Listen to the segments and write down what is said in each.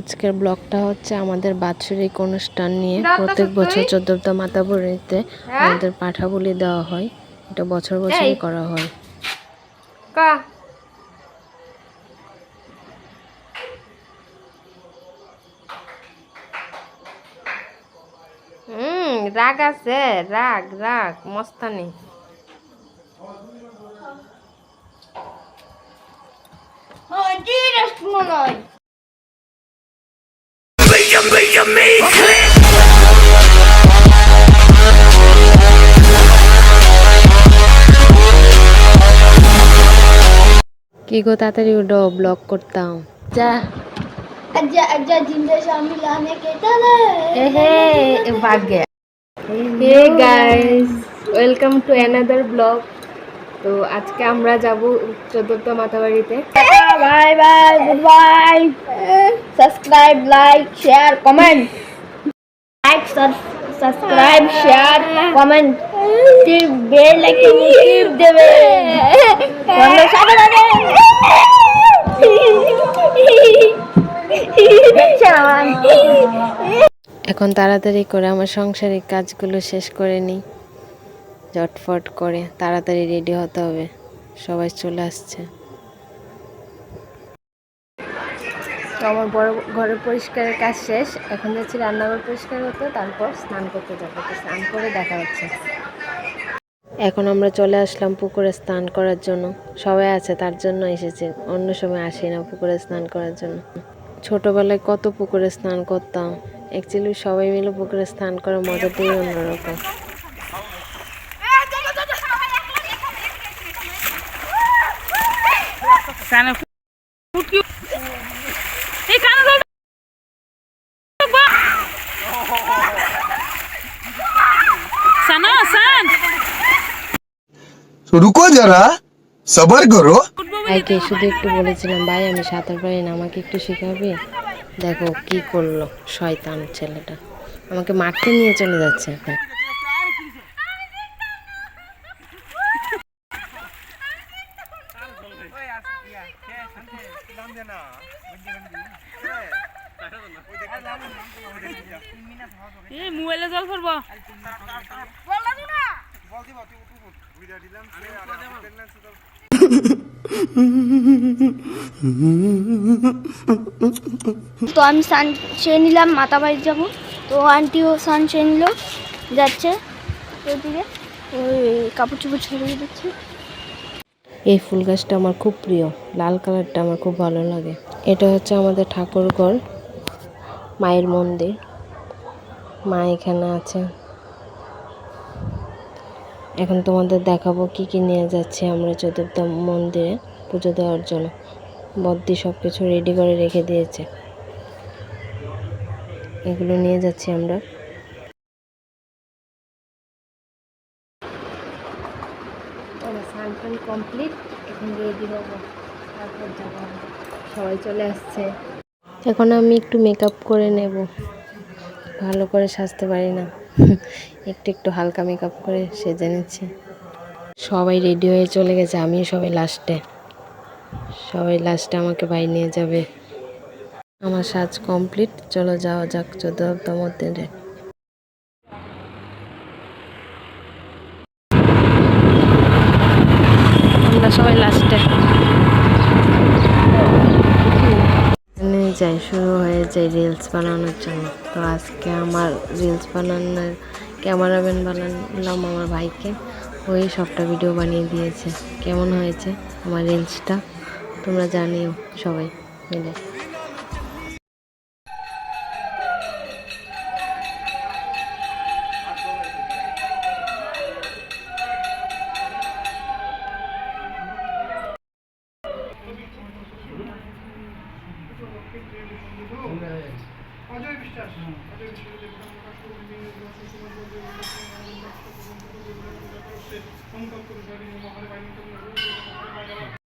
আজকের ব্লগটা হচ্ছে আমাদের বাৎসরিক অনুষ্ঠান নিয়ে। প্রত্যেক বছর 14টা মাতাবরীতে আমাদের পাঠা বলি দেওয়া হয়। এটা বছর বছরই করা হয়। রাগ আছে, রাগ রাগ মস্তানি। কি গো তাড়াতাড়ি উঠো, ব্লগ করতাম। যা hey guys, welcome to another blog. তো আজকে আমরা যাব 14টা মাতাবাড়িতে। Bye bye, goodbye. Subscribe, like, share, comment. Like, subscribe, share, comment. টিপ বেল আইকন টিপ দেবে। বন্ধু সাথে থাকেন। এখন তাড়াতাড়ি করে আমার সংসারিক কাজগুলো শেষ করে নিই। ঝটফট করে তাড়াতাড়ি রেডি হতে হবে, সবাই চলে আসছে। তো আমার বড় ঘরের পরিষ্কারের কাজ শেষ। এখন যাচ্ছি রান্নাঘর পরিষ্কার করতে, তারপর স্নান করতে যাবো। তো স্নান করে দেখা হচ্ছে। এখন আমরা চলে আসলাম পুকুরে স্নান করার জন্য। সবাই আছে তার জন্য এসেছি, অন্য সময় আসি না পুকুরে স্নান করার জন্য। ছোটবেলায় কত পুকুরে স্নান করতাম। অ্যাকচুয়ালি সবাই মিলে পুকুরে স্নান করার মজাটাই অন্যরকম। रुको जरा सबर करो। ভাইকে শুধু একটু বলেছিলাম, ভাই আমি সাঁতার পারি না, আমাকে একটু শেখাবি? দেখো কি করলো শয়তান ছেলেটা, আমাকে মাঠে নিয়ে চলে যাচ্ছে এখন। মোবাইলে জল পড়বো। তো আমি সান চেয়ে নিলাম, মাতা বাড়ি যাবো। তো আন্টিও সান চেয়ে নিল, যাচ্ছে ওইদিকে, ওই কাপড় চোপড় ছড়িয়ে দিচ্ছে। এই ফুল গাছটা আমার খুব প্রিয়, লাল কালারটা আমার খুব ভালো লাগে। এটা হচ্ছে আমাদের ঠাকুরঘর, মায়ের মন্দির। মা এখানে আছে। এখন তোমাদের দেখাবো কি কি নিয়ে যাচ্ছে আমরা 14টা মন্দিরে পুজো দেওয়ার জন্য। বদ্দি সব কিছু রেডি করে রেখে দিয়েছে, এগুলো নিয়ে যাচ্ছি আমরা। স্নান কমপ্লিট, এখন রেডি হবো, তারপর যাবো। সবাই চলে আসছে। এখন আমি একটু মেকআপ করে নেব, ভালো করে সাজতে পারি না। একটু একটু হালকা মেকআপ করে সেজে নিচ্ছি। সবাই রেডি হয়ে চলে গেছে, আমিও সবাই লাস্টে আমাকে ভাই নিয়ে যাবে। আমার সাজ কমপ্লিট, চলো যাওয়া যাক 14টা মন্দিরে। আমরা সবাই লাস্টে যাই, শুরু হয়ে যায় রিলস বানানোর জন্য। তো আজকে আমার রিলস বানানোর ক্যামেরাম্যান বানালাম আমার ভাইকে, ওই সবটা ভিডিও বানিয়ে দিয়েছে। কেমন হয়েছে আমার রিলসটা তোমরা জানিও সবাই মিলে।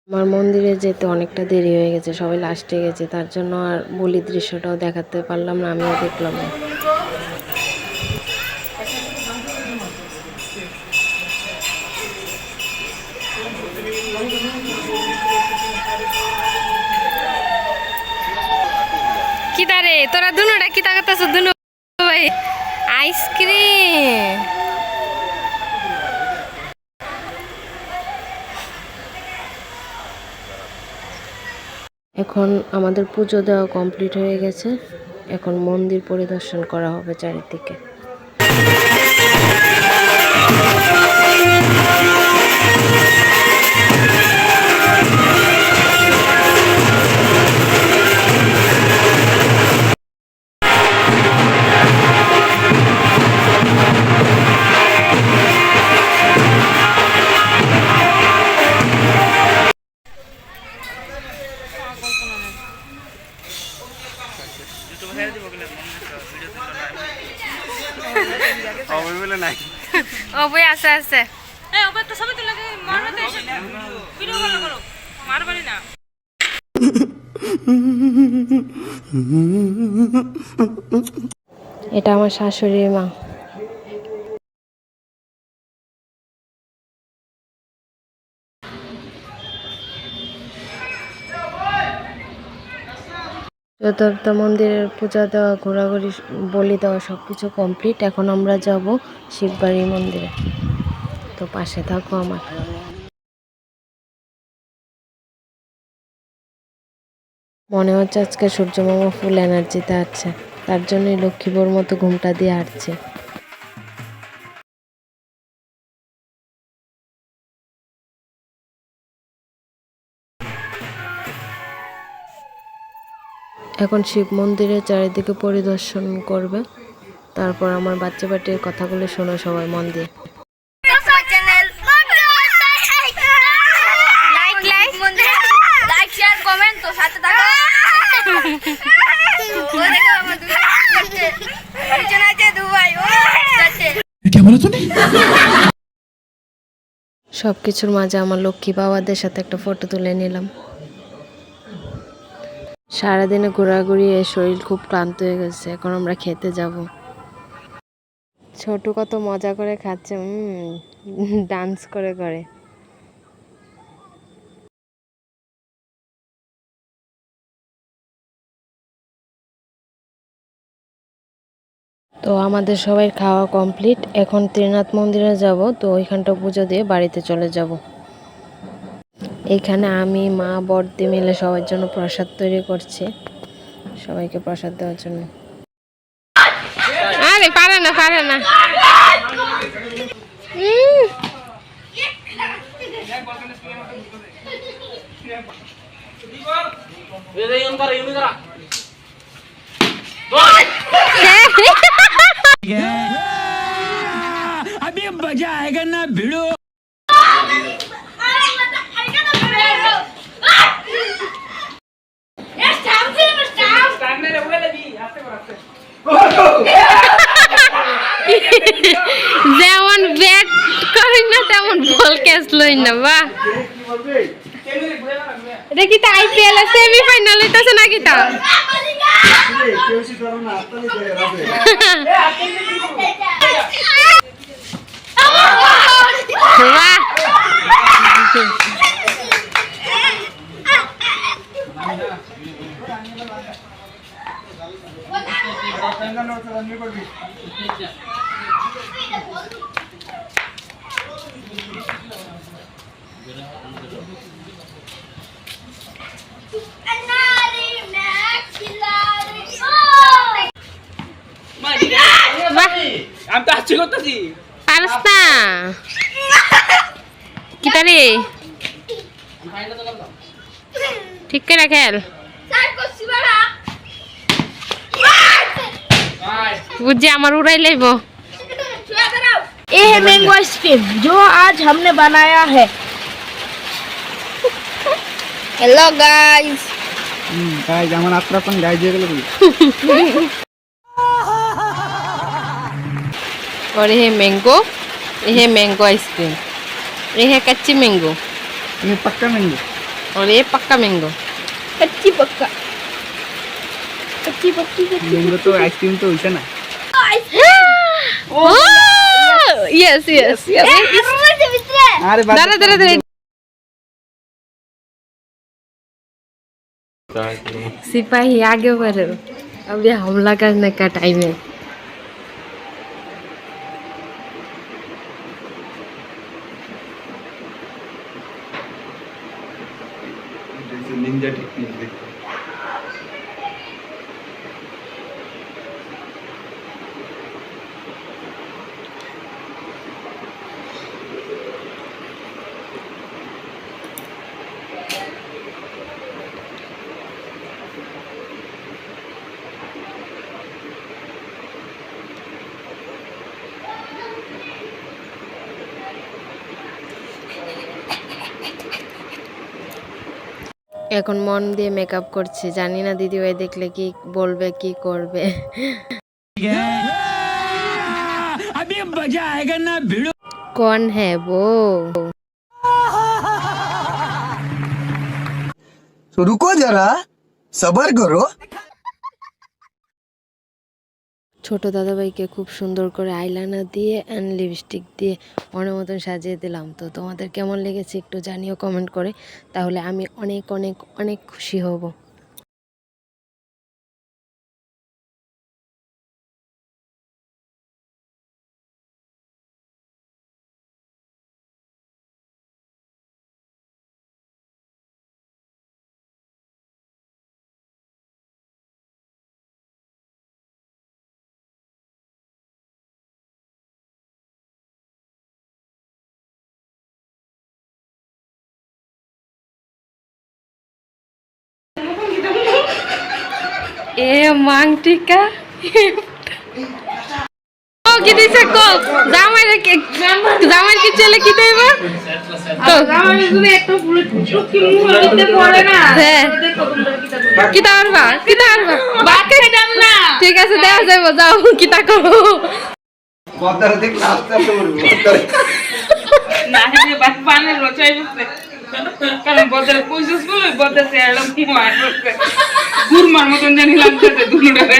আমার মন্দিরে যেতে অনেকটা দেরি হয়ে গেছে, সবাই লাস্টে গেছে, তার জন্য আর বলির দৃশ্যটাও দেখাতে পারলাম না, আমিও দেখলাম না। কি কিতারে তোরা দুনোটা কিতা করতেছ দুনো ভাই আইসক্রিম এখন আমাদের পুজো দেওয়া কমপ্লিট হয়ে গেছে এখন মন্দির পরিদর্শন করা হবে চারিদিকে অবই আছে আছে এটা আমার শাশুড়ির মা চতুর্থ মন্দিরের পূজা দেওয়া ঘোরাঘুরি বলি দেওয়া সবকিছু কমপ্লিট এখন আমরা যাব শিববাড়ি মন্দিরে তো পাশে থাকো আমার মনে হচ্ছে আজকে সূর্যমামা ফুল এনার্জিতে আছে তার জন্যই লক্ষ্মীবোর মতো ঘুমটা দিয়ে হাঁটছে এখন শিব মন্দিরের চারিদিকে পরিদর্শন করবে তারপর আমার বাচ্চা বাটির কথাগুলো শোনো সবাই মন দিয়ে সবকিছুর মাঝে আমার লক্ষ্মী বাবাদের সাথে একটা ফটো তুলে নিলাম সারাদিনে ঘোরাঘুরি শরীর খুব ক্লান্ত হয়ে গেছে এখন আমরা খেতে যাব ছোট কত মজা করে খাচ্ছে ডান্স করে করে তো আমাদের সবাই খাওয়া কমপ্লিট এখন ত্রিনাথ মন্দিরে যাব তো ওইখানটা পুজো দিয়ে বাড়িতে চলে যাব এইখানে আমি মা বড়দি মিলে সবার জন্য প্রসাদ তৈরি করছি সবাইকে প্রসাদ দেওয়ার জন্য আরে পারে না अभी मजा आएगा ना भिड़ो যেমন ব্যাট করি না তেমন বল ক্যাচ লই না বা এটা কি তা আইপিএল এর সেমিফাইনাল হইতাছে নাকি তা বাহ আমি তো আছি করতেছি পারস না কি তারে ঠিক করে খেল বুঝছি আমার उड़ाई लेबो ये है मैंगो आइसक्रीम जो आज हमने बनाया है हेलो गाइस गाइस আমার আত্রা কোন গাইজ হয়ে গেল और ये मैंगो आइसक्रीम ये है कच्ची मैंगो ये पक्का मैंगो और ये पक्का मैंगो कच्ची पक्का कच्ची पक्की मैंगो तो आइसक्रीम तो वैसा ना यस अरे दादा सिपाही आगे बढ़ो अभी हमला करने का टाइम है। निंजा टेक्निक देखो। এখন মন দিয়ে মেকআপ করছে, জানি না দিদিভাই দেখলে কি বলবে কি করবে। कौन है वो? तो रुको जरा, सबर करो। ছোট দাদাভাইকে খুব সুন্দর করে আইলাইনার দিয়ে অ্যান্ড লিপস্টিক দিয়ে মনের মতন সাজিয়ে দিলাম। তো তোমাদের কেমন লেগেছে একটু জানিও কমেন্ট করে, তাহলে আমি অনেক অনেক অনেক খুশি হব। এ মাংটিকা ও কি দিছে কো জামাই কি চলে কি দেব তো জামাই তুমি একটু ফুল কি মুখ দিতে পড়ে না কি তারবা বাকি দাম না ঠিক আছে দেওয়া যাবে যাও কি তা করো পদ্মার দিক রাস্তা তো বলবো না হে বাস পানে রচাই বসে কারণ বদল কইছস বলে বদল সে এলাম কি মার করতে গুরমার মতন জানি লাগছে দুনুডারে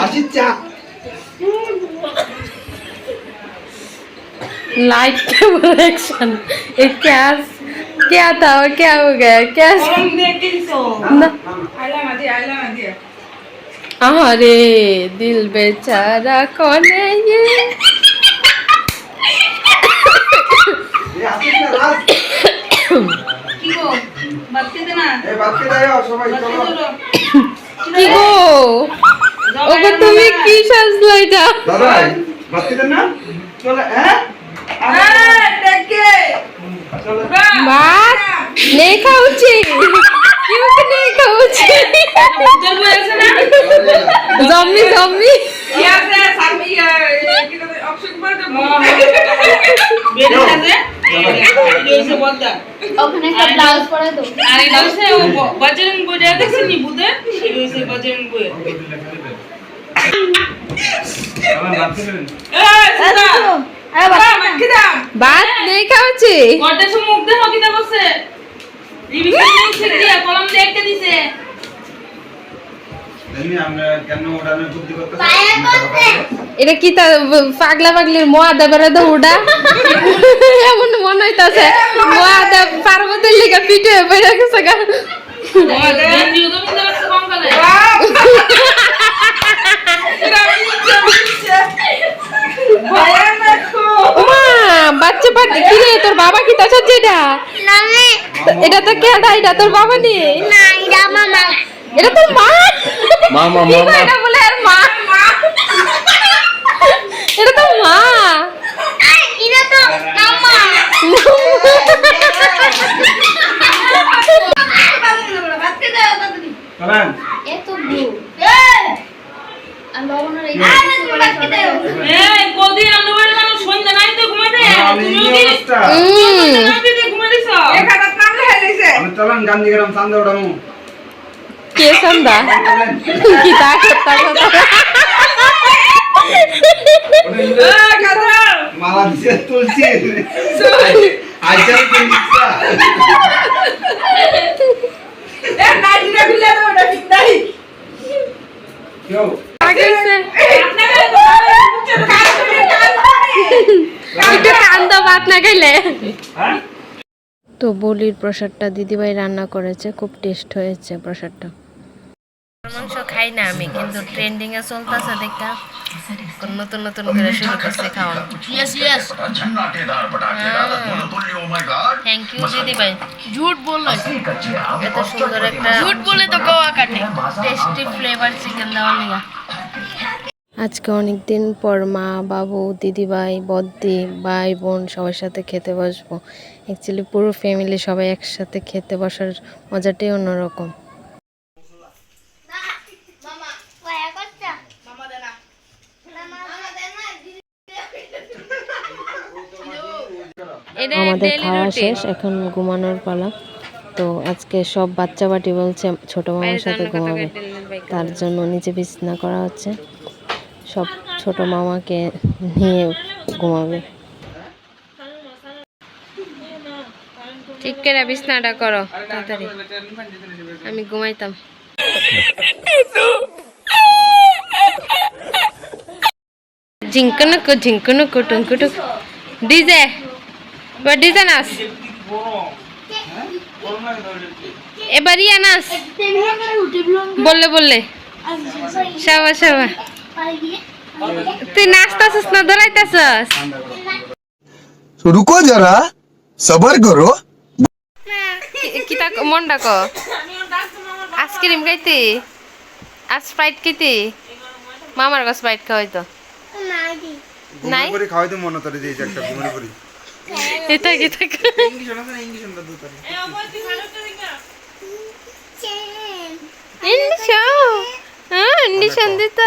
আসিস চা लाइट कैमरा एक्शन ये क्या था और क्या हो गया क्या কলম দিয়ে কিনছো ना আইলা মাদি अरे दिल बेचारा कौन है ये আসিস না রাজ কি গো বাদ কে দেনা এই বাদ কে দাও সবাই চলো কি গো ওগো তুমি কি সাজলো এটা দাদা বাদ কে দেন না চলো হ্যাঁ দেখে চলো বাত नहीं खाऊची क्यों नहीं खाऊची উজ্জ্বল বলেছে না জম্মি ইয়াতে সামি কি তো অপশন করে দেব বেরে আছে এইসে বলতা ওখানে একটা ব্লাউজ পরে দাও। আর এটা হচ্ছে বজরং বইটা দেখছেন নি বুদে এটা হচ্ছে বজরং বই আমার বাদ কে দেন সুদা আরে বাবা কি দাম बात नहीं खाऊची গড়টা সব মুখ দেখো কিটা বসে রিভিশন নিচ্ছে দিয়া কলম দিয়ে একটা দিছে এমনি আমরা কেন ওড়ানোর বুদ্ধি করতে এটা কি তা পাগলির মোয়াদা বেড়াদা উড়া এমন মনে হইতাছে মোয়াদা পার্বতীর লিগা পিঠে বেড়ে গেছে গা ভিডিও তো মিলে আছে কম করে মা বাচ্চা কি রে তোর বাবা কি তা সাজছে এটা না এটা তো কেডা এটা তোর বাবা নি না এটা মামা এটা তোর মা মামা কি কয় এটা বলে আর মা এটা তো মা এটা তো মামা বাচ্চা দাও তাড়াতাড়ি চলেন এত ব্লু আর লবণের এই বাচ্চা দাও এই কদিন আমরা বাড়ি মানুষ সন্ধ্যা নাই তো ঘুমাতে তুমিও কি রাতে ঘুমা দিছ এখানে নাম লেখাইছে আমি চলেন গান্ধীগ্রাম চান্দা ওড়ামু কে সন্ধ্যা কি তা করতা মালা দিছে তুলছি আইজাল কিনছা এ নাইরা বিলে দাও না ঠিক নাই কেউ আগেছে আপনাকে মুখে কাজ করে একটু কান্দা ভাত না খাইলে হ্যাঁ তো বলির প্রসাদটা দিদিভাই রান্না করেছে, খুব টেস্ট হয়েছে প্রসাদটা। মাংস খাই না আমি, কিন্তু ট্রেন্ডিং এ চলতেছে দেখা নতুন নতুন করে শুরু করছে খাওয়ানো। থ্যাংক ইউ দিদি ভাই। झूठ बोल रहे এত সুন্দর একটা झूठ बोले तो गोवा काटे টেস্টি ফ্লেভার চিকেন দেওয়ার লিগা। আজকে অনেক দিন পর মা, বাবু, দিদিভাই, বদ্দি, ভাই, বোন সবার সাথে খেতে বসবো। অ্যাকচুয়ালি পুরো ফ্যামিলি সবাই একসাথে খেতে বসার মজাটাই অন্যরকম। আমাদের খাওয়া শেষ, এখন ঘুমানোর পালা। তো আজকে সব বাচ্চা বাটি বলছে ছোট মামার সাথে ঘুমাবে, তার জন্য নিচে বিছানা করা হচ্ছে। সব ছোট মামাকে নিয়ে ঘুমাবে। ঠিক করে বিছানাটা করো তাড়াতাড়ি, আমি ঘুমাইতাম। ঝিঙ্কনুকু ঝিঙ্কনুকু টুঙ্কুটুক ডিজে বা ডিজে নাচ, এবার ইয়া নাচ বললে বললে সাবা সাবা। তুই নাচতাছিস না দৌড়াইতাছিস? रुको जरा सबर करो। কিতা মন ডাক আইসক্রিম খাইতে, আজ স্প্রাইট খাইতে, মামার কাছে স্প্রাইট খাওয়াই তো নাই করে খাওয়াইতে মনে করে দিয়েছে একটা ঘুমে করি। এটা কিতা ইন্ডিশন দিত।